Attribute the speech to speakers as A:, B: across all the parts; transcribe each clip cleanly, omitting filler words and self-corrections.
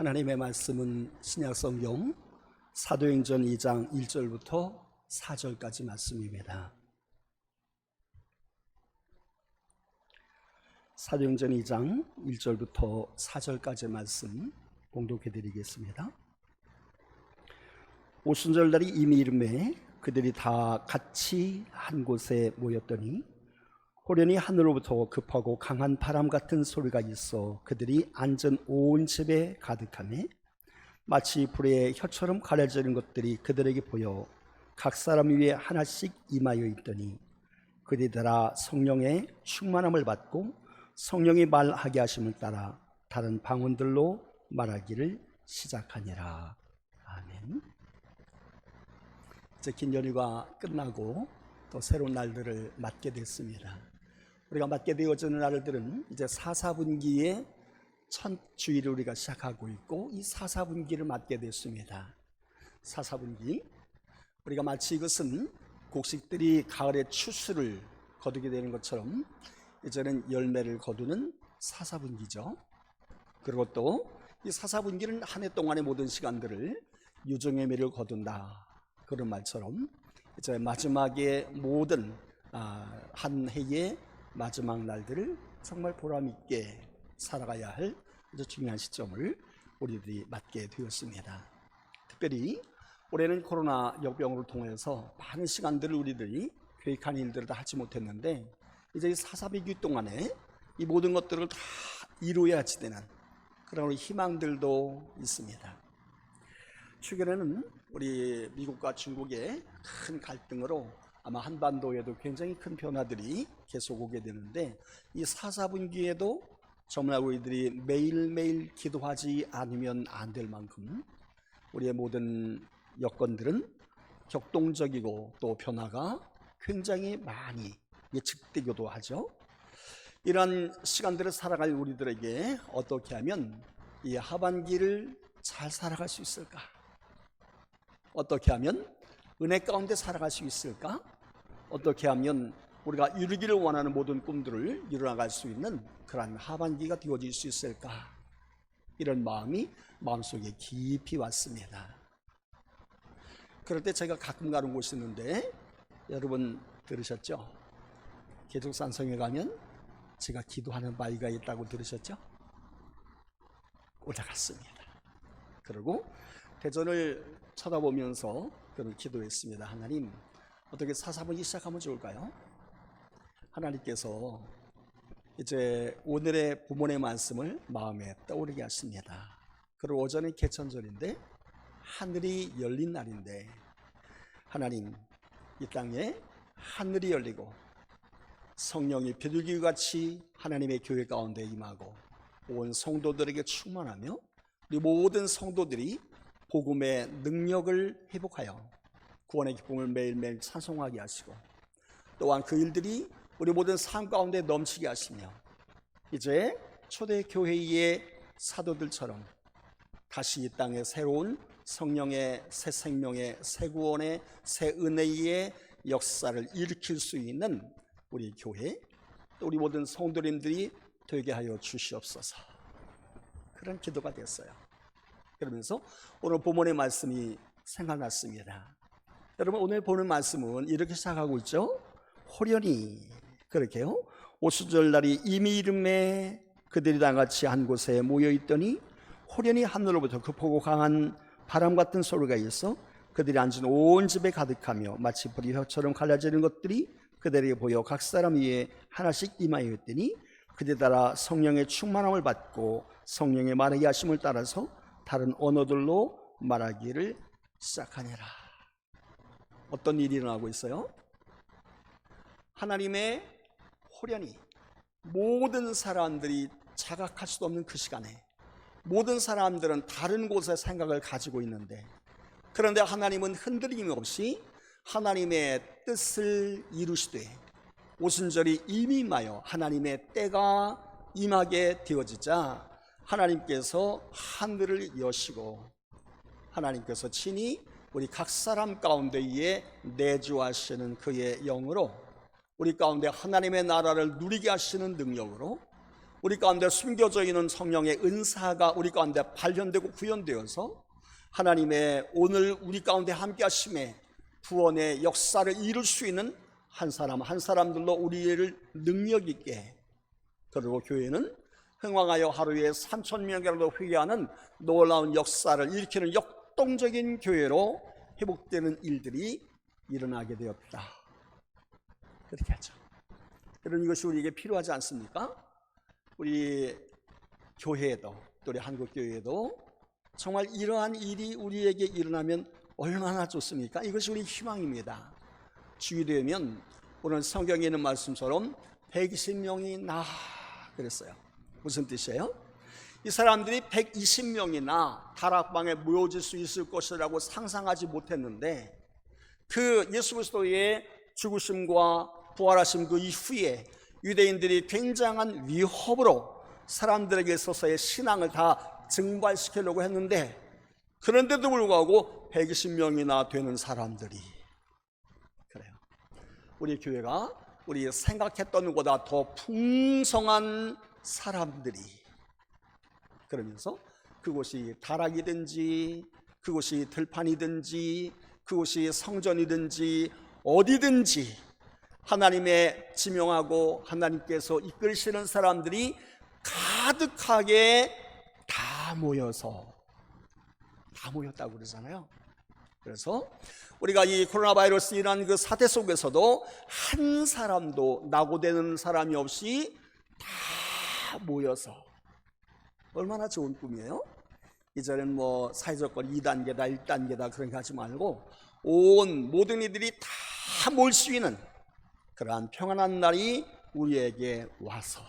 A: 하나님의 말씀은 신약성경 사도행전 2장 1절부터 4절까지 말씀입니다. 사도행전 2장 1절부터 4절까지 말씀 봉독해 드리겠습니다. 오순절날이 이미 이름에 그들이 다 같이 한 곳에 모였더니 호련히 하늘로부터 급하고 강한 바람 같은 소리가 있어 그들이 앉은 온 집에 가득하매 마치 불에 혀처럼 가려지는 것들이 그들에게 보여 각 사람 위에 하나씩 임하여 있더니 그들이 다 성령의 충만함을 받고 성령이 말하게 하심을 따라 다른 방언들로 말하기를 시작하니라. 아멘. 이제 긴 연휴가 끝나고 또 새로운 날들을 맞게 됐습니다. 우리가 맞게 되어지는 날들은 이제 사사분기의 첫 주일을 우리가 시작하고 있고, 이 사사분기를 맞게 됐습니다. 사사분기, 우리가 마치 이것은 곡식들이 가을에 추수를 거두게 되는 것처럼 이제는 열매를 거두는 사사분기죠. 그리고 또 이 사사분기는 한 해 동안의 모든 시간들을 유정의 매를 거둔다, 그런 말처럼 이제 마지막에 모든 한 해의 마지막 날들을 정말 보람있게 살아가야 할 아주 중요한 시점을 우리들이 맞게 되었습니다. 특별히 올해는 코로나 역병을 통해서 많은 시간들을 우리들이 계획한 일들을 다 하지 못했는데, 이제 이 사사분기 동안에 이 모든 것들을 다 이루어야지 되는 그런 희망들도 있습니다. 최근에는 우리 미국과 중국의 큰 갈등으로 아마 한반도에도 굉장히 큰 변화들이 계속 오게 되는데, 이 사사분기에도 정말 우리들이 매일매일 기도하지 않으면 안 될 만큼 우리의 모든 여건들은 격동적이고 또 변화가 굉장히 많이 예측되기도 하죠. 이러한 시간들을 살아갈 우리들에게 어떻게 하면 이 하반기를 잘 살아갈 수 있을까? 어떻게 하면 은혜 가운데 살아갈 수 있을까? 어떻게 하면 우리가 이루기를 원하는 모든 꿈들을 이루어갈 수 있는 그러한 하반기가 되어질 수 있을까? 이런 마음이 마음속에 깊이 왔습니다. 그럴 때 제가 가끔 가는 곳이 있는데, 여러분 들으셨죠? 계족산성에 가면 제가 기도하는 바위가 있다고 들으셨죠? 올라갔습니다. 그리고 대전을 쳐다보면서 그런 기도했습니다. 하나님, 어떻게 사사분기 시작하면 좋을까요? 하나님께서 이제 오늘의 본문의 말씀을 마음에 떠오르게 하십니다. 그리고 오전에 개천절인데 하늘이 열린 날인데, 하나님, 이 땅에 하늘이 열리고 성령이 비둘기같이 하나님의 교회 가운데 임하고 온 성도들에게 충만하며 우리 모든 성도들이 복음의 능력을 회복하여 구원의 기쁨을 매일매일 찬송하게 하시고, 또한 그 일들이 우리 모든 삶 가운데 넘치게 하시며 이제 초대교회의 사도들처럼 다시 이 땅에 새로운 성령의 새 생명의 새 구원의 새 은혜의 역사를 일으킬 수 있는 우리 교회, 또 우리 모든 성도님들이 되게 하여 주시옵소서. 그런 기도가 됐어요. 그러면서 오늘 본문의 말씀이 생각났습니다. 여러분, 오늘 보는 말씀은 이렇게 시작하고 있죠. 호련히, 그렇게요, 오순절날이 이미 이름에 그들이 다 같이 한 곳에 모여있더니 호련히 하늘로부터 급하고 강한 바람 같은 소리가 있어 그들이 앉은 온 집에 가득하며 마치 불이 혀처럼 갈라지는 것들이 그들에게 보여 각 사람 위에 하나씩 임하여 있더니 그들이 따라 성령의 충만함을 받고 성령의 말하게 하심을 따라서 다른 언어들로 말하기를 시작하니라. 어떤 일이 일어나고 있어요? 하나님의 호련히, 모든 사람들이 자각할 수도 없는 그 시간에 모든 사람들은 다른 곳에 생각을 가지고 있는데, 그런데 하나님은 흔들림이 없이 하나님의 뜻을 이루시되 오순절이 이미 임하여 하나님의 때가 임하게 되어지자 하나님께서 하늘을 여시고 하나님께서 친히 우리 각 사람 가운데에 내주하시는 그의 영으로 우리 가운데 하나님의 나라를 누리게 하시는 능력으로 우리 가운데 숨겨져 있는 성령의 은사가 우리 가운데 발견되고 구현되어서 하나님의 오늘 우리 가운데 함께 하심에 구원의 역사를 이룰 수 있는 한 사람 한 사람들로 우리를 능력 있게, 그리고 교회는 흥왕하여 하루에 3,000명이라도 회개하는 놀라운 역사를 일으키는 역동적인 교회로 회복되는 일들이 일어나게 되었다. 그렇게 하죠. 여러분, 이것이 우리에게 필요하지 않습니까? 우리 교회에도, 또 우리 한국교회에도 정말 이러한 일이 우리에게 일어나면 얼마나 좋습니까? 이것이 우리 희망입니다. 주기되면 오늘 성경에 있는 말씀처럼 120명이 나 그랬어요. 무슨 뜻이에요? 이 사람들이 120명이나 다락방에 모여질 수 있을 것이라고 상상하지 못했는데, 그 예수 그리스도의 죽으심과 부활하심 그 이후에 유대인들이 굉장한 위협으로 사람들에게 있어서의 신앙을 다 증발시키려고 했는데, 그런데도 불구하고 120명이나 되는 사람들이, 그래요, 우리 교회가 우리 생각했던 것보다 더 풍성한 사람들이, 그러면서 그곳이 다락이든지 그곳이 들판이든지 그곳이 성전이든지 어디든지 하나님의 지명하고 하나님께서 이끌시는 사람들이 가득하게 다 모였다고 그러잖아요. 그래서 우리가 이 코로나 바이러스 이란 그 사태 속에서도 한 사람도 낙오되는 사람이 없이 다 모여서, 얼마나 좋은 꿈이에요? 이제는 뭐 사회적 거리 2단계다 1단계다 그런 거 하지 말고 모든 이들이 다 모일 수 있는 그러한 평안한 날이 우리에게 와서,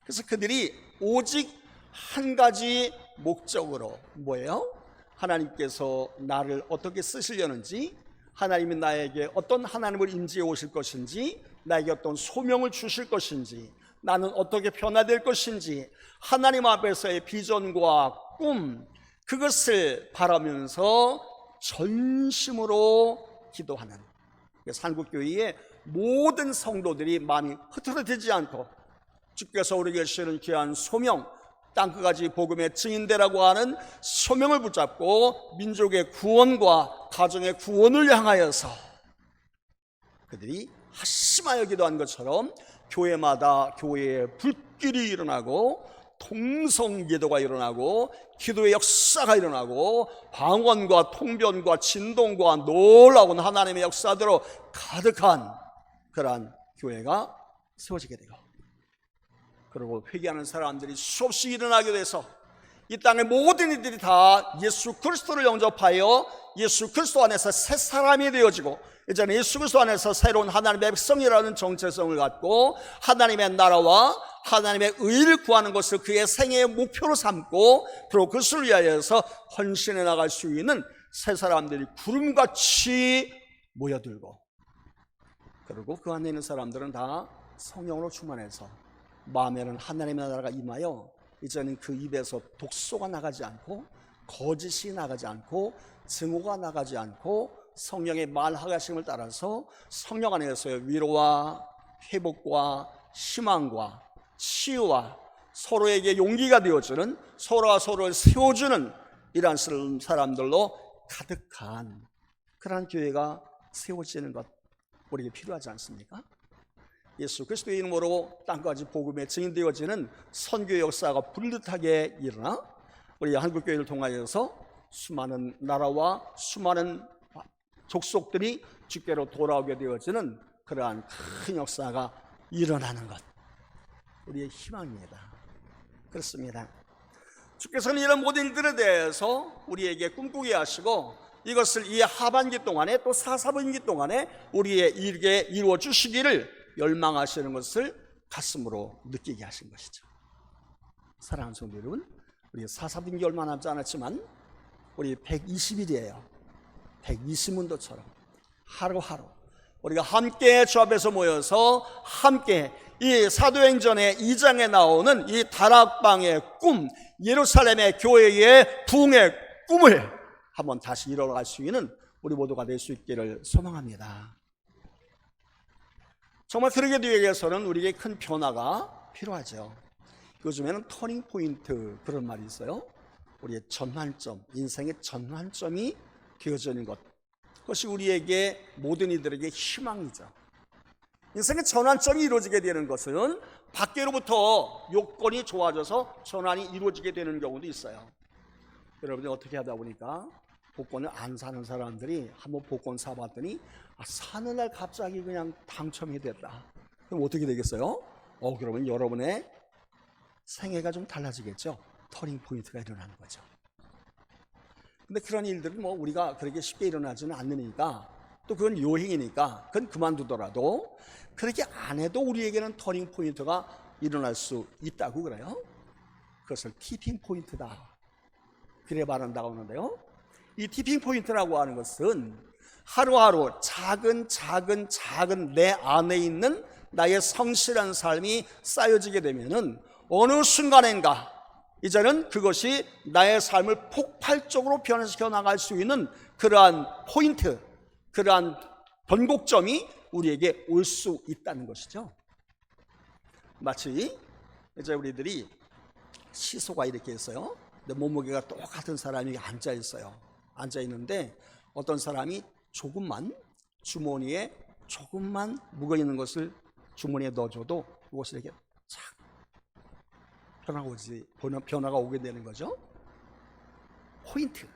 A: 그래서 그들이 오직 한 가지 목적으로, 뭐예요? 하나님께서 나를 어떻게 쓰시려는지, 하나님이 나에게 어떤 하나님을 임재해 오실 것인지, 나에게 어떤 소명을 주실 것인지, 나는 어떻게 변화될 것인지, 하나님 앞에서의 비전과 꿈, 그것을 바라면서 전심으로 기도하는, 한국교회의 모든 성도들이 마음이 흐트러지지 않고 주께서 우리에게 주시는 귀한 소명, 땅끝까지 복음의 증인되라고 하는 소명을 붙잡고 민족의 구원과 가정의 구원을 향하여서 그들이 합심하여 기도한 것처럼 교회마다 교회의 불길이 일어나고 통성기도가 일어나고 기도의 역사가 일어나고 방언과 통변과 진동과 놀라운 하나님의 역사대로 가득한 그러한 교회가 세워지게 되고, 그리고 회개하는 사람들이 수없이 일어나게 돼서 이 땅의 모든 이들이 다 예수 그리스도를 영접하여 예수 그리스도 안에서 새 사람이 되어지고, 이제는 예수 그리스도 안에서 새로운 하나님의 백성이라는 정체성을 갖고 하나님의 나라와 하나님의 의를 구하는 것을 그의 생애의 목표로 삼고, 그리고 그것을 위하여서 헌신해 나갈 수 있는 새 사람들이 구름같이 모여들고, 그리고 그 안에 있는 사람들은 다 성령으로 충만해서 마음에는 하나님의 나라가 임하여 이제는 그 입에서 독소가 나가지 않고 거짓이 나가지 않고 증오가 나가지 않고 성령의 말하심을 따라서 성령 안에서의 위로와 회복과 희망과 치유와 서로에게 용기가 되어주는, 서로가 서로를 세워주는 이러한 사람들로 가득한 그러한 교회가 세워지는 것, 우리에게 필요하지 않습니까? 예수 그리스도의 이름으로 땅까지 복음의 증인되어지는 선교의 역사가 불듯하게 일어나 우리 한국교회를 통하여서 수많은 나라와 수많은 족속들이 주께로 돌아오게 되어지는 그러한 큰 역사가 일어나는 것, 우리의 희망입니다. 그렇습니다. 주께서는 이런 모든 일들에 대해서 우리에게 꿈꾸게 하시고, 이것을 이 하반기 동안에 또 사사분기 동안에 우리에게 이루어 주시기를 열망하시는 것을 가슴으로 느끼게 하신 것이죠. 사랑하는 성도 여러분, 우리 사사분기 얼마 남지 않았지만 우리 120일이에요. 120문도처럼 하루하루 우리가 함께 주 앞에서 모여서 함께 이 사도행전의 2장에 나오는 이 다락방의 꿈, 예루살렘의 교회의 부흥의 꿈을 한번 다시 이뤄갈 수 있는 우리 모두가 될 수 있기를 소망합니다. 정말 그러게 되기 위해서는 우리에게 큰 변화가 필요하죠. 요즘에는 터닝 포인트 그런 말이 있어요. 우리의 전환점, 인생의 전환점이 되어지는 것. 그것이 우리에게 모든 이들에게 희망이죠. 인생의 전환점이 이루어지게 되는 것은 밖으로부터 요건이 좋아져서 전환이 이루어지게 되는 경우도 있어요. 여러분이 어떻게 하다 보니까 복권을 안 사는 사람들이 한번 복권 사봤더니 사는 날 갑자기 그냥 당첨이 됐다. 그럼 어떻게 되겠어요? 그러면 여러분의 생애가 좀 달라지겠죠. 터닝 포인트가 일어나는 거죠. 근데 그런 일들은 뭐 우리가 그렇게 쉽게 일어나지는 않으니까, 또 그건 요행이니까 그건 그만두더라도 그렇게 안 해도 우리에게는 터닝 포인트가 일어날 수 있다고 그래요. 그것을 티핑 포인트다 그래 말한다고 하는데요. 이 티핑 포인트라고 하는 것은 하루하루 작은 내 안에 있는 나의 성실한 삶이 쌓여지게 되면은 어느 순간인가 이제는 그것이 나의 삶을 폭발적으로 변화시켜 나갈 수 있는 그러한 포인트, 그러한 변곡점이 우리에게 올 수 있다는 것이죠. 마치 이제 우리들이 시소가 이렇게 있어요. 근데 몸무게가 똑같은 사람이 앉아 있어요. 앉아 있는데 어떤 사람이 조금만 주머니에 조금만 묵어 있는 것을 주머니에 넣어줘도 그것을 이렇게 착 변화가 오게 되는 거죠. 포인트,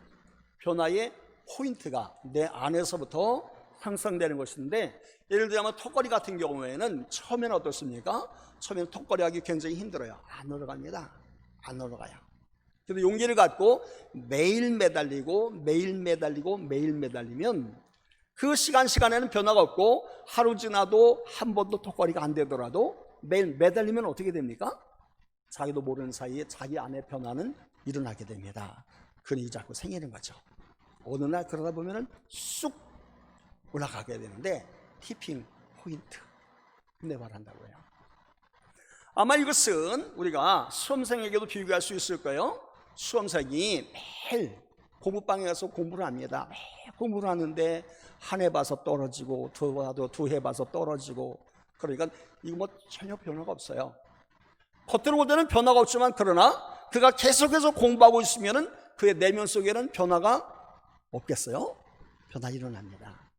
A: 변화의 포인트가 내 안에서부터 형성되는 것인데, 예를 들자면 턱걸이 같은 경우에는 처음에는 어떻습니까? 처음에는 턱걸이 하기 굉장히 힘들어요. 안 올라갑니다. 안 올라가요. 그래도 용기를 갖고 매일 매달리면 그 시간에는 변화가 없고, 하루 지나도 한 번도 턱걸이가 안 되더라도 매일 매달리면 어떻게 됩니까? 자기도 모르는 사이에 자기 안에 변화는 일어나게 됩니다. 근육이 자꾸 생기는 거죠. 어느 날 그러다 보면은 쑥 올라가게 되는데, 티핑 포인트 내발한다고 해요. 아마 이것은 우리가 수험생에게도 비교할 수 있을 거예요. 수험생이 매일 공부방에 가서 공부를 합니다. 매일 공부를 하는데 한 해 봐서 떨어지고 두 해 봐서 떨어지고, 그러니까 이거 뭐 전혀 변화가 없어요. 겉으로 볼 때는 변화가 없지만, 그러나 그가 계속해서 공부하고 있으면은 그의 내면 속에는 변화가 없겠어요? 변화 일어납니다.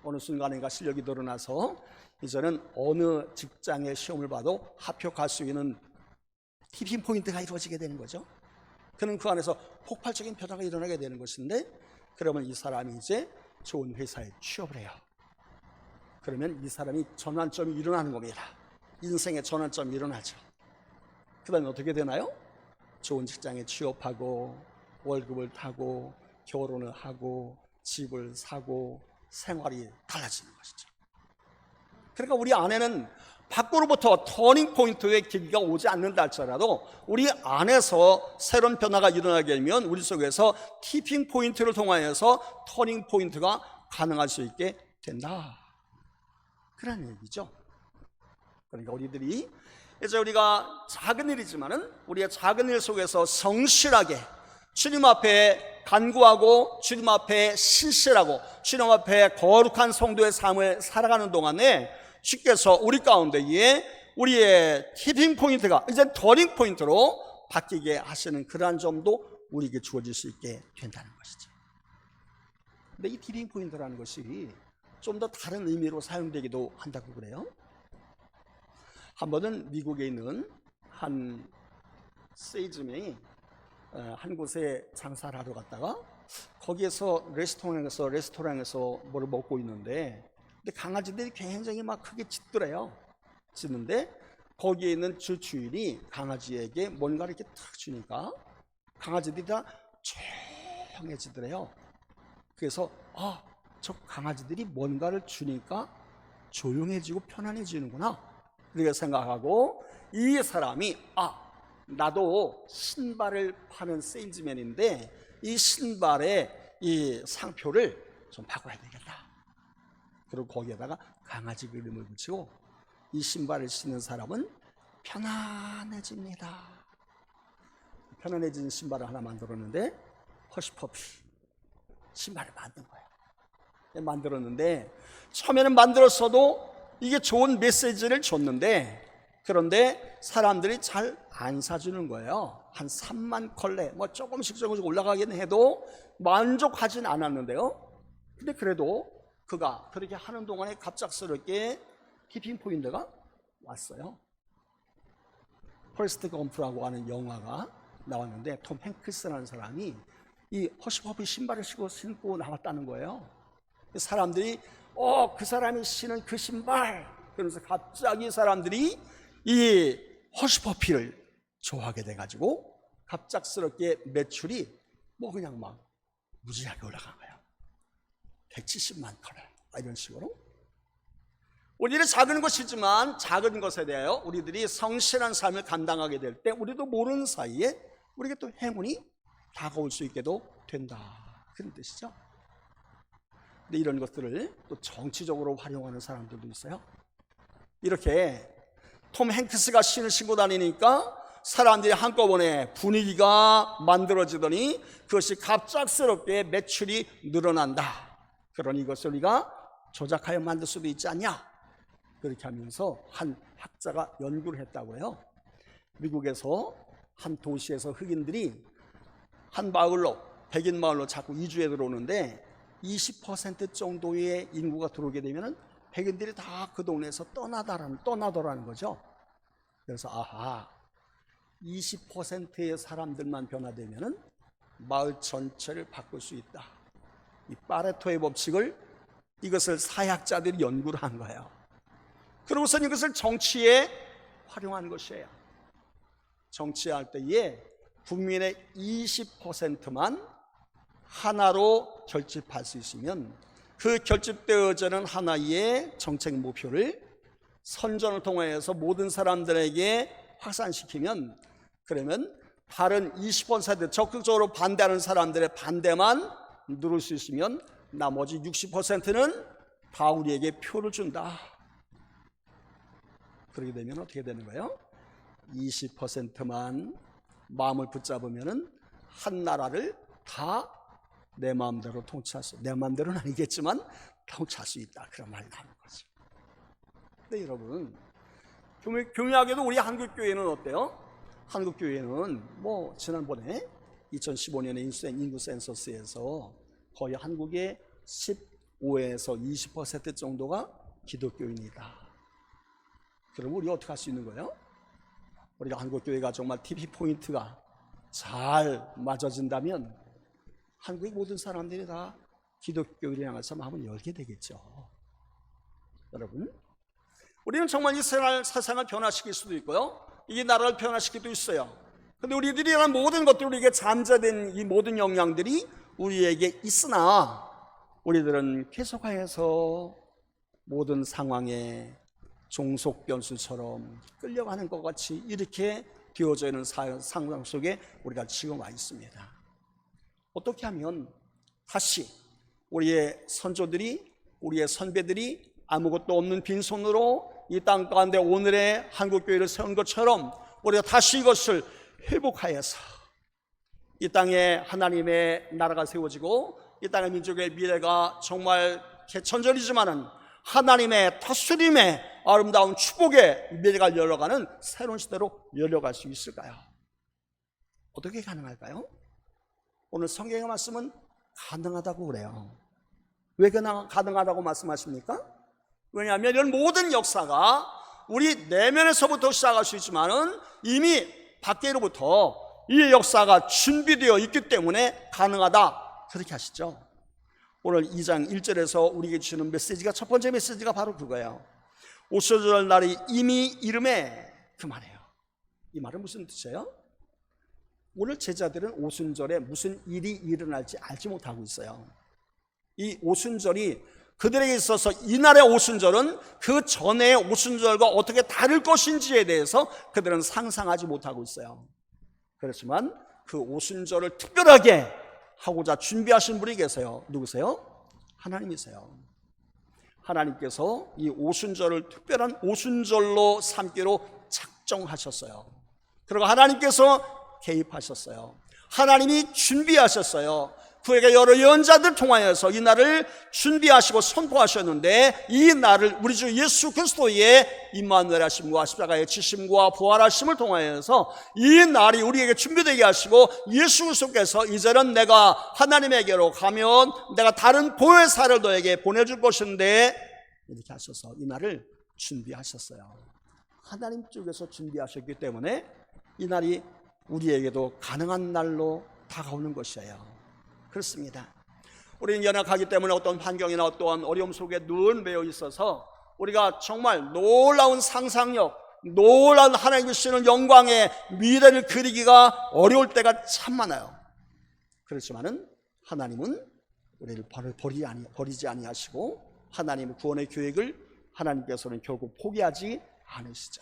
A: 어느 순간인가 실력이 늘어나서 이제는 어느 직장의 시험을 봐도 합격할 수 있는 티핑 포인트가 이루어지게 되는 거죠. 그는 그 안에서 폭발적인 변화가 일어나게 되는 것인데, 그러면 이 사람이 이제 좋은 회사에 취업을 해요. 그러면 이 사람이 전환점이 일어나는 겁니다. 인생의 전환점이 일어나죠. 그 다음에 어떻게 되나요? 좋은 직장에 취업하고 월급을 타고 결혼을 하고 집을 사고 생활이 달라지는 것이죠. 그러니까 우리 안에는 밖으로부터 터닝 포인트의 계기가 오지 않는다 할지라도 우리 안에서 새로운 변화가 일어나게 되면 우리 속에서 티핑 포인트를 통하여서 터닝 포인트가 가능할 수 있게 된다, 그런 얘기죠. 그러니까 우리들이 이제 우리가 작은 일이지만은 우리의 작은 일 속에서 성실하게 주님 앞에 간구하고 주님 앞에 신실하고 주님 앞에 거룩한 성도의 삶을 살아가는 동안에 주께서 우리 가운데에 우리의 티핑 포인트가 이제 터닝 포인트로 바뀌게 하시는 그러한 점도 우리에게 주어질 수 있게 된다는 것이죠. 근데 이 티핑 포인트라는 것이 좀 더 다른 의미로 사용되기도 한다고 그래요. 한 번은 미국에 있는 한 세일즈맨이 한 곳에 장사를 하러 갔다가 거기에서 레스토랑에서 뭐를 먹고 있는데, 근데 강아지들이 굉장히 막 크게 짖더래요. 짖는데 거기에 있는 주인이 강아지에게 뭔가를 이렇게 탁 주니까 강아지들이 다 조용해지더래요. 그래서 저 강아지들이 뭔가를 주니까 조용해지고 편안해지는구나, 그렇게 생각하고 이 사람이 나도 신발을 파는 세일즈맨인데 이 신발의 이 상표를 좀 바꿔야 되겠다. 그리고 거기에다가 강아지 그림을 붙이고 이 신발을 신는 사람은 편안해집니다. 편안해진 신발을 하나 만들었는데 허쉬퍼피 신발을 만든 거예요. 만들었는데 처음에는 만들었어도 이게 좋은 메시지를 줬는데 그런데 사람들이 잘 안 사주는 거예요. 한 3만 컬레 뭐 조금씩 올라가긴 해도 만족하진 않았는데요. 근데 그래도 그가 그렇게 하는 동안에 갑작스럽게 티핑 포인트가 왔어요. 포레스트 검프라고 하는 영화가 나왔는데 톰 행크스라는 사람이 이 허쉬퍼피 신발을 신고 나왔다는 거예요. 사람들이 그 사람이 신은 그 신발, 그러면서 갑자기 사람들이 이 허쉬퍼피를 좋아하게 돼가지고 갑작스럽게 매출이 뭐 그냥 막 무지하게 올라간 거예요. 170만 컬레 이런 식으로. 우리는 작은 것이지만 작은 것에 대하여 우리들이 성실한 삶을 감당하게 될 때 우리도 모르는 사이에 우리에게 또 행운이 다가올 수 있게도 된다, 그런 뜻이죠. 근데 이런 것들을 또 정치적으로 활용하는 사람들도 있어요. 이렇게 톰 행크스가 신을 신고 다니니까 사람들이 한꺼번에 분위기가 만들어지더니 그것이 갑작스럽게 매출이 늘어난다. 그러니 이것을 우리가 조작하여 만들 수도 있지 않냐, 그렇게 하면서 한 학자가 연구를 했다고 해요. 미국에서 한 도시에서 흑인들이 한 마을로, 백인 마을로 자꾸 이주해 들어오는데 20% 정도의 인구가 들어오게 되면 백인들이 다 그 동네에서 떠나더라는 거죠. 그래서 20%의 사람들만 변화되면 마을 전체를 바꿀 수 있다. 이 파레토의 법칙을, 이것을 사회학자들이 연구를 한 거예요. 그러고서 이것을 정치에 활용한 것이에요. 정치할 때에 국민의 20%만 하나로 결집할 수 있으면 그 결집되어지는 하나의 정책 목표를 선전을 통해서 모든 사람들에게 확산시키면, 그러면 다른 20% 적극적으로 반대하는 사람들의 반대만 누를 수 있으면 나머지 60%는 다 우리에게 표를 준다. 그렇게 되면 어떻게 되는 거예요? 20%만 마음을 붙잡으면 한 나라를 다 내 마음대로 통치할 수, 내 마음대로는 아니겠지만 통치할 수 있다, 그런 말이 나오는 거죠. 근데 여러분, 교묘하게도 우리 한국교회는 어때요? 한국교회는 뭐 지난번에 2015년에 인구 센서스에서 거의 한국의 15에서 20% 정도가 기독교인이다. 그럼 우리가 어떻게 할 수 있는 거예요? 우리가 한국교회가 정말 TV 포인트가 잘 맞아진다면 한국의 모든 사람들이 다 기독교를 향해서 마음을 열게 되겠죠. 여러분, 우리는 정말 이 세상을 변화시킬 수도 있고요, 이 나라를 변화시킬 수도 있어요. 그런데 우리들이 이런 모든 것들, 우리에게 잠재된 이 모든 영향들이 우리에게 있으나 우리들은 계속해서 모든 상황에 종속 변수처럼 끌려가는 것 같이 이렇게 되어져 있는 상황 속에 우리가 지금 와 있습니다. 어떻게 하면 다시 우리의 선조들이, 우리의 선배들이 아무것도 없는 빈손으로 이 땅 가운데 오늘의 한국교회를 세운 것처럼 우리가 다시 이것을 회복하여서 이 땅에 하나님의 나라가 세워지고 이 땅의 민족의 미래가 정말 개천절이지만은 하나님의 다스림의 아름다운 축복의 미래가 열려가는 새로운 시대로 열려갈 수 있을까요? 어떻게 가능할까요? 오늘 성경의 말씀은 가능하다고 그래요. 왜 가능하다고 말씀하십니까? 왜냐하면 이런 모든 역사가 우리 내면에서부터 시작할 수 있지만은 이미 밖으로부터 이 역사가 준비되어 있기 때문에 가능하다, 그렇게 하시죠. 오늘 2장 1절에서 우리에게 주는 메시지가, 첫 번째 메시지가 바로 그거예요. 오순절 날이 이미 이름에, 그 말이에요. 이 말은 무슨 뜻이에요? 오늘 제자들은 오순절에 무슨 일이 일어날지 알지 못하고 있어요. 이 오순절이 그들에게 있어서 이날의 오순절은 그 전의 오순절과 어떻게 다를 것인지에 대해서 그들은 상상하지 못하고 있어요. 그렇지만 그 오순절을 특별하게 하고자 준비하신 분이 계세요. 누구세요? 하나님이세요. 하나님께서 이 오순절을 특별한 오순절로 삼기로 작정하셨어요. 그리고 하나님께서 개입하셨어요. 하나님이 준비하셨어요. 그에게 여러 예언자들 통하여서 이 날을 준비하시고 선포하셨는데, 이 날을 우리 주 예수 그리스도의 임마누엘 하심과 십자가의 지심과 부활하심을 통하여서 이 날이 우리에게 준비되게 하시고, 예수 그리스도께서 이제는 내가 하나님에게로 가면 내가 다른 보혜사를 너에게 보내줄 것인데, 이렇게 하셔서 이 날을 준비하셨어요. 하나님 쪽에서 준비하셨기 때문에 이 날이 우리에게도 가능한 날로 다가오는 것이에요. 그렇습니다. 우리는 연약하기 때문에 어떤 환경이나 어떤 어려움 속에 늘 매여 있어서 우리가 정말 놀라운 상상력, 놀라운 하나님 주시는 영광의 미래를 그리기가 어려울 때가 참 많아요. 그렇지만은 하나님은 우리를 버리지 아니하시고, 하나님의 구원의 계획을 하나님께서는 결국 포기하지 않으시죠.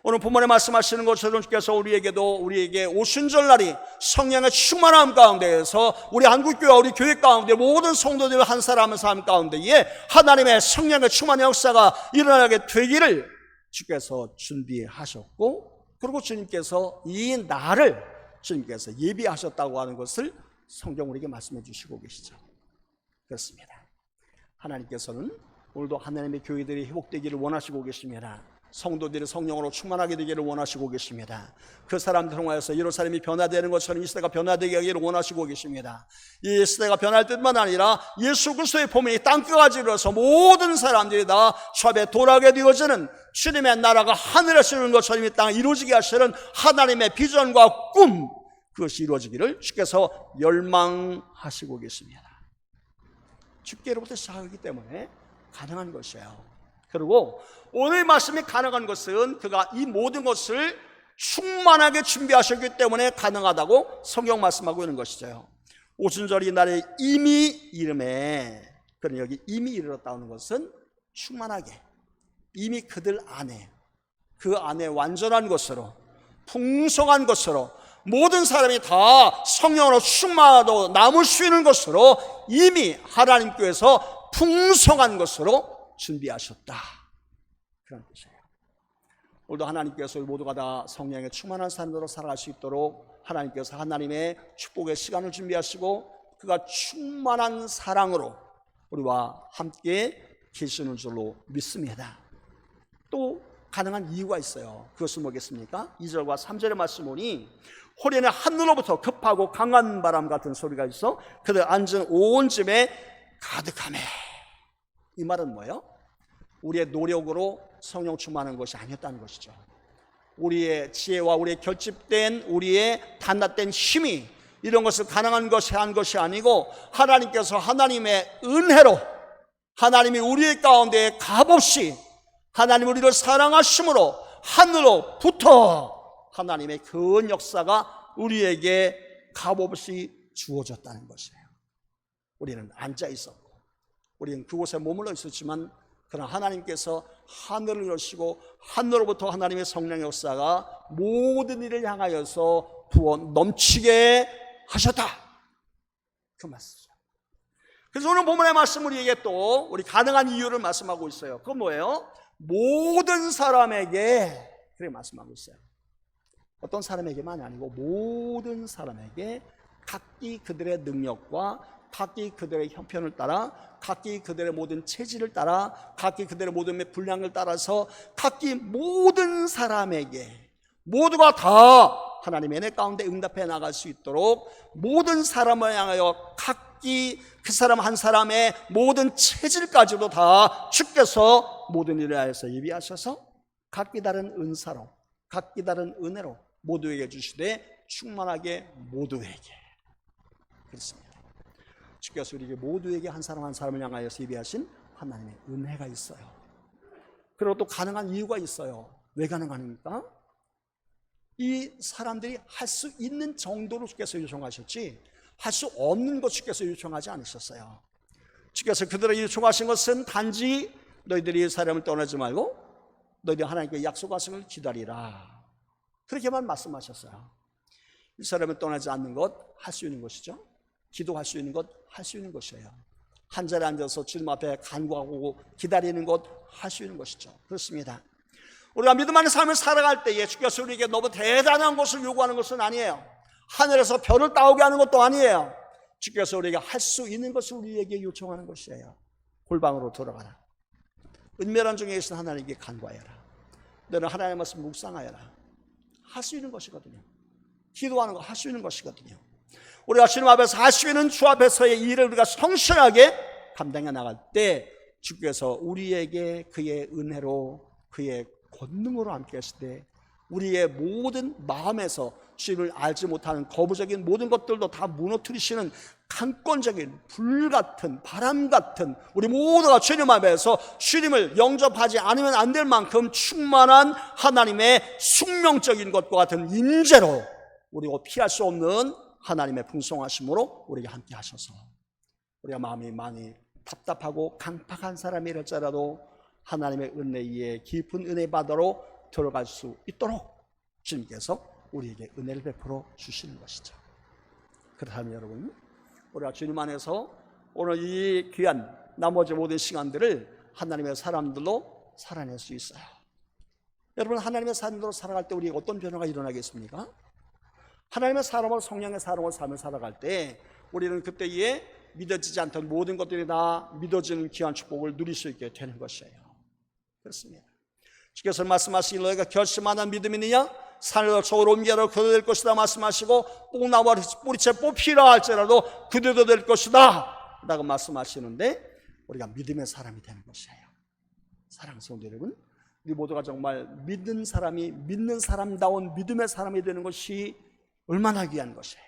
A: 오늘 본문에 말씀하시는 것처럼 주께서 우리에게 오순절날이 성령의 충만함 가운데에서 우리 한국교회와 우리 교회 가운데 모든 성도들 한 사람 한 사람 가운데에 하나님의 성령의 충만한 역사가 일어나게 되기를 주께서 준비하셨고, 그리고 주님께서 이 날을 주님께서 예비하셨다고 하는 것을 성경 우리에게 말씀해 주시고 계시죠. 그렇습니다. 하나님께서는 오늘도 하나님의 교회들이 회복되기를 원하시고 계십니다. 성도들이 성령으로 충만하게 되기를 원하시고 계십니다. 그 사람들 통하여서 예루살렘이 변화되는 것처럼 이 시대가 변화되게 하기를 원하시고 계십니다. 이 시대가 변할 뿐만 아니라 예수 그리스도의 복음이 땅끝까지 이르러서 모든 사람들이 다 주 앞에 돌아오게 되어지는 주님의 나라가 하늘에서 이루는 것처럼 이 땅에 이루어지게 하시는 하나님의 비전과 꿈, 그것이 이루어지기를 주께서 열망하시고 계십니다. 주께로부터 시작하기 때문에 가능한 것이에요. 그리고 오늘 말씀이 가능한 것은 그가 이 모든 것을 충만하게 준비하셨기 때문에 가능하다고 성경 말씀하고 있는 것이죠. 오순절 이날에 이미 이름에, 그런 여기 이미 이르렀다는 것은 충만하게, 이미 그들 안에, 그 안에 완전한 것으로, 풍성한 것으로, 모든 사람이 다 성령으로 충만하고 남을 수 있는 것으로 이미 하나님께서 풍성한 것으로 준비하셨다, 그런 뜻이에요. 오늘도 하나님께서 모두가 다 성령의 충만한 사람으로 살아갈 수 있도록 하나님께서 하나님의 축복의 시간을 준비하시고 그가 충만한 사랑으로 우리와 함께 계시는 줄로 믿습니다. 또 가능한 이유가 있어요. 그것은 뭐겠습니까? 2절과 3절의 말씀 보니 호련의 하늘로부터 급하고 강한 바람 같은 소리가 있어 그들 앉은 온 집에 가득하매. 이 말은 뭐예요? 우리의 노력으로 성령 충만한 것이 아니었다는 것이죠. 우리의 지혜와 우리의 결집된 우리의 단단된 힘이 이런 것을 가능한 것이 한 것이 아니고 하나님께서 하나님의 은혜로, 하나님이 우리 가운데 값없이 하나님 우리를 사랑하심으로 하늘로부터 하나님의 그 역사가 우리에게 값없이 주어졌다는 것이에요. 우리는 앉아 있었고 우리는 그곳에 머물러 있었지만 그러나 하나님께서 하늘을 여시고 하늘로부터 하나님의 성령의 역사가 모든 일을 향하여서 부어 넘치게 하셨다, 그 말씀이죠. 그래서 오늘 본문의 말씀 우리에게 또 우리 가능한 이유를 말씀하고 있어요. 그건 뭐예요? 모든 사람에게 그렇게 말씀하고 있어요. 어떤 사람에게만이 아니고 모든 사람에게 각기 그들의 능력과 각기 그들의 형편을 따라, 각기 그들의 모든 체질을 따라, 각기 그들의 모든 분량을 따라서 각기 모든 사람에게 모두가 다 하나님의 은혜 가운데 응답해 나갈 수 있도록 모든 사람을 향하여 각기 그 사람 한 사람의 모든 체질까지도 다 주께서 모든 일을 하여서 예비하셔서 각기 다른 은사로, 각기 다른 은혜로 모두에게 주시되 충만하게 모두에게, 그렇습니다. 주께서 우리에게 모두에게 한 사람 한 사람을 향하여서 예비하신 하나님의 은혜가 있어요. 그리고 또 가능한 이유가 있어요. 왜 가능합니까? 이 사람들이 할 수 있는 정도로 주께서 요청하셨지 할 수 없는 것 주께서 요청하지 않으셨어요. 주께서 그들을 요청하신 것은 단지 너희들이 사람을 떠나지 말고 너희들이 하나님께 약속하신 걸 기다리라, 그렇게만 말씀하셨어요. 이 사람을 떠나지 않는 것 할 수 있는 것이죠. 기도할 수 있는 것 할 수 있는 것이에요. 한 자리에 앉아서 주님 앞에 간구하고 기다리는 것 할 수 있는 것이죠. 그렇습니다. 우리가 믿음 안의 삶을 살아갈 때에 주께서 우리에게 너무 대단한 것을 요구하는 것은 아니에요. 하늘에서 별을 따오게 하는 것도 아니에요. 주께서 우리에게 할 수 있는 것을 우리에게 요청하는 것이에요. 골방으로 돌아가라. 은밀한 중에 계신 하나님께 간구하여라. 너는 하나님의 말씀 묵상하여라. 할 수 있는 것이거든요. 기도하는 거 할 수 있는 것이거든요. 우리가 주님 앞에서 할 수 있는 주 앞에서의 일을 우리가 성실하게 감당해 나갈 때 주께서 우리에게 그의 은혜로 그의 권능으로 함께 하실 때 우리의 모든 마음에서 주를 알지 못하는 거부적인 모든 것들도 다 무너뜨리시는 강권적인 불같은 바람 같은 우리 모두가 주님 앞에서 주님을 영접하지 않으면 안 될 만큼 충만한 하나님의 숙명적인 것과 같은 임재로 우리가 피할 수 없는 하나님의 풍성하심으로 우리에게 함께 하셔서 우리가 마음이 많이 답답하고 강팍한 사람이랄지라도 하나님의 은혜에 깊은 은혜 바다로 들어갈 수 있도록 주님께서 우리에게 은혜를 베풀어 주시는 것이죠. 그렇다면 여러분, 우리가 주님 안에서 오늘 이 귀한 나머지 모든 시간들을 하나님의 사람들로 살아낼 수 있어요. 여러분, 하나님의 사람들로 살아갈 때 우리에게 어떤 변화가 일어나겠습니까? 하나님의 사람으로 성령의 사람으로 삶을 살아갈 때 우리는 그때에 믿어지지 않던 모든 것들이 다 믿어지는 귀한 축복을 누릴 수 있게 되는 것이에요. 그렇습니다. 주께서 말씀하시길 너희가 결심하는 믿음이 있느냐? 산을 저으로 옮겨라 그대도 될 것이다 말씀하시고 뽕나무와 뿌리채 뽑히라 할지라도 그대도 될 것이다 라고 말씀하시는데 우리가 믿음의 사람이 되는 것이에요. 사랑하는 성도 여러분, 우리 모두가 정말 믿는 사람이 믿는 사람다운 믿음의 사람이 되는 것이 얼마나 귀한 것이에요.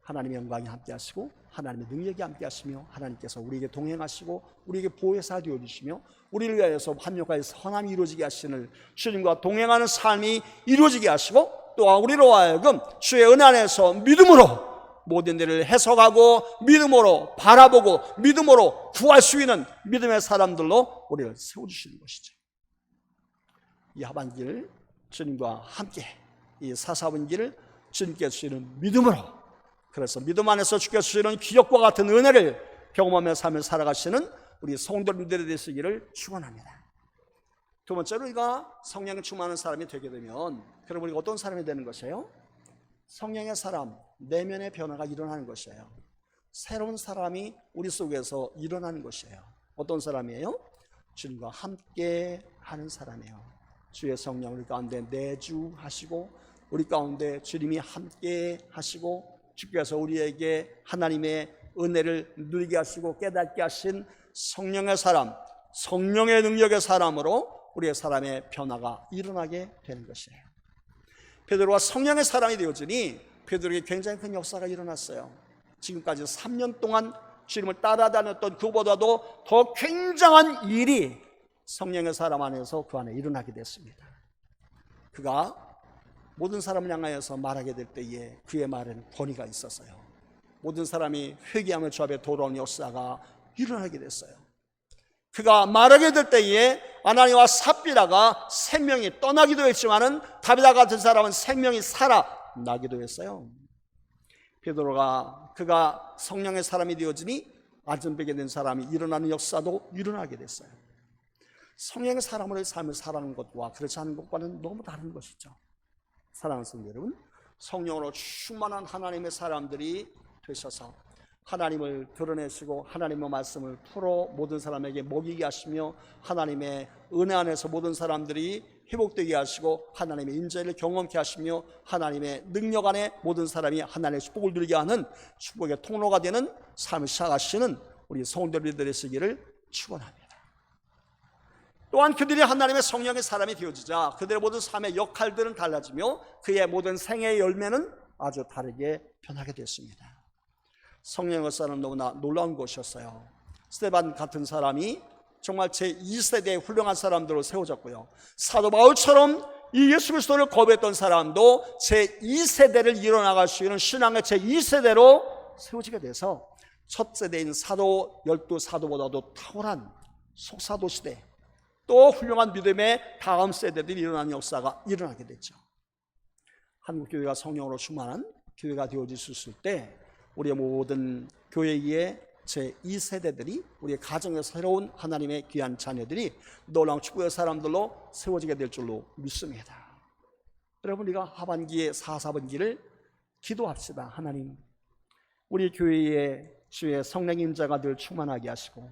A: 하나님의 영광이 함께 하시고 하나님의 능력이 함께 하시며 하나님께서 우리에게 동행하시고 우리에게 보혜사 되어주시며 우리를 위하여서 합력하여 선함이 이루어지게 하시는 주님과 동행하는 삶이 이루어지게 하시고 또한 우리로 하여금 주의 은혜 안에서 믿음으로 모든 일을 해석하고 믿음으로 바라보고 믿음으로 구할 수 있는 믿음의 사람들로 우리를 세워주시는 것이죠. 이 하반기를 주님과 함께 이 사사분기를 주님께서 주시는 믿음으로, 그래서 믿음 안에서 주께서 주시는 기적과 같은 은혜를 경험하며 삶을 살아가시는 우리 성도님들이 되시기를 축원합니다. 두 번째로 우리가 성령에 충만한 사람이 되게 되면 그럼 우리가 어떤 사람이 되는 것이에요? 성령의 사람, 내면의 변화가 일어나는 것이에요. 새로운 사람이 우리 속에서 일어나는 것이에요. 어떤 사람이에요? 주님과 함께 하는 사람이에요. 주의 성령 우리 가운데 내주하시고 우리 가운데 주님이 함께 하시고 주께서 우리에게 하나님의 은혜를 누리게 하시고 깨닫게 하신 성령의 사람, 성령의 능력의 사람으로 우리의 사람의 변화가 일어나게 되는 것이에요. 베드로가 성령의 사람이 되어지니 베드로에게 굉장히 큰 역사가 일어났어요. 지금까지 3년 동안 주님을 따라다녔던 그보다도 더 굉장한 일이 성령의 사람 안에서 그 안에 일어나게 됐습니다. 그가 모든 사람을 향하여서 말하게 될 때에 그의 말에는 권위가 있었어요. 모든 사람이 회개하며 주 앞에 돌아오는 역사가 일어나게 됐어요. 그가 말하게 될 때에 아나니와 삽비라가 생명이 떠나기도 했지만은 다비다 같은 사람은 생명이 살아나기도 했어요. 베드로가 그가 성령의 사람이 되어지니 안전병에 된 사람이 일어나는 역사도 일어나게 됐어요. 성령의 사람으로의 삶을 살아가는 것과 그렇지 않은 것과는 너무 다른 것이죠. 사랑하는 성도 여러분, 성령으로 충만한 하나님의 사람들이 되셔서 하나님을 드러내시고 하나님의 말씀을 풀어 모든 사람에게 먹이게 하시며 하나님의 은혜 안에서 모든 사람들이 회복되게 하시고 하나님의 인재를 경험케 하시며 하나님의 능력 안에 모든 사람이 하나님의 축복을 누리게 하는 축복의 통로가 되는 삶을 시작하시는 우리 성도들이 되시기를 축원합니다. 또한 그들이 하나님의 성령의 사람이 되어지자 그들의 모든 삶의 역할들은 달라지며 그의 모든 생애의 열매는 아주 다르게 변하게 됐습니다. 성령의 사람은 너무나 놀라운 것이었어요. 스데반 같은 사람이 정말 제2세대의 훌륭한 사람들로 세워졌고요. 사도 바울처럼 이 예수 그리스도를 거부했던 사람도 제2세대를 이뤄나갈 수 있는 신앙의 제2세대로 세워지게 돼서 첫 세대인 사도 12사도보다도 탁월한 속사도 시대 또 훌륭한 믿음의 다음 세대들이 일어나는 역사가 일어나게 됐죠. 한국교회가 성령으로 충만한 교회가 되어졌을 때 우리의 모든 교회의 제2세대들이 우리의 가정의 새로운 하나님의 귀한 자녀들이 놀라운 축복의 사람들로 세워지게 될 줄로 믿습니다. 여러분, 우리가 하반기의 사사분기를 기도합시다. 하나님, 우리 교회에 주의 성령 임재가 늘 충만하게 하시고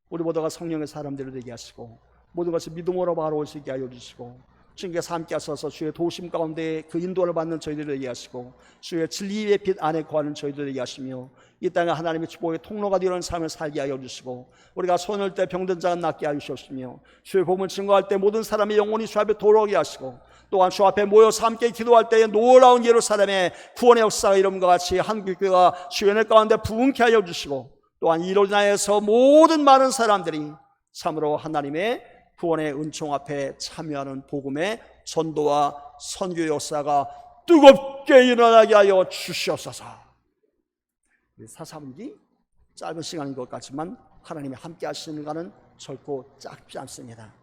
A: 우리 모두가 성령의 사람들이 되게 하시고 모든 것을 믿음으로 바라볼 수 있게 하여 주시고 주님께서 함께 하셔서 주의 도우심 가운데 그 인도를 받는 저희들이 되게 하시고 주의 진리의 빛 안에 거하는 저희들이 되게 하시며 이 땅에 하나님의 축복의 통로가 되는 삶을 살게 하여 주시고 우리가 손을 때 병든 자가 낫게 하여 주시며 주의 복음을 증거할 때 모든 사람의 영혼이 주 앞에 돌아오게 하시고 또한 주 앞에 모여서 함께 기도할 때에 놀라운 예루살렘의 구원의 역사가 이름과 같이 한국교회가 주의 은혜 가운데 부흥케 하여 주시고 또한 이로 인하여서 모든 많은 사람들이 참으로 하나님의 구원의 은총 앞에 참여하는 복음의 전도와 선교 역사가 뜨겁게 일어나게 하여 주시옵소서. 사사분기 짧은 시간인 것 같지만 하나님이 함께 하시는 것은 결코 짧지 않습니다.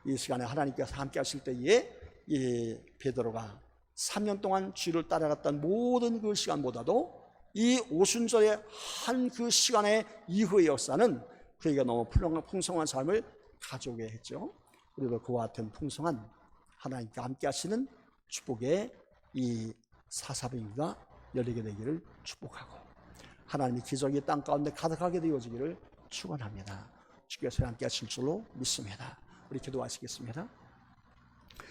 A: 이 시간에 하나님께서 함께 하실 때에 이 베드로가 3년 동안 주를 따라갔던 모든 그 시간보다도 이 오순절의 한 그 시간의 이후의 역사는 그에게 너무 풍성한 삶을 가져오게 했죠. 우리도 그와 같은 풍성한 하나님과 함께 하시는 축복의 이 사사분기가 열리게 되기를 축복하고 하나님의 기적이 땅 가운데 가득하게 되어지기를 축원합니다. 주께서 함께 하실 줄로 믿습니다. 우리 기도하시겠습니다.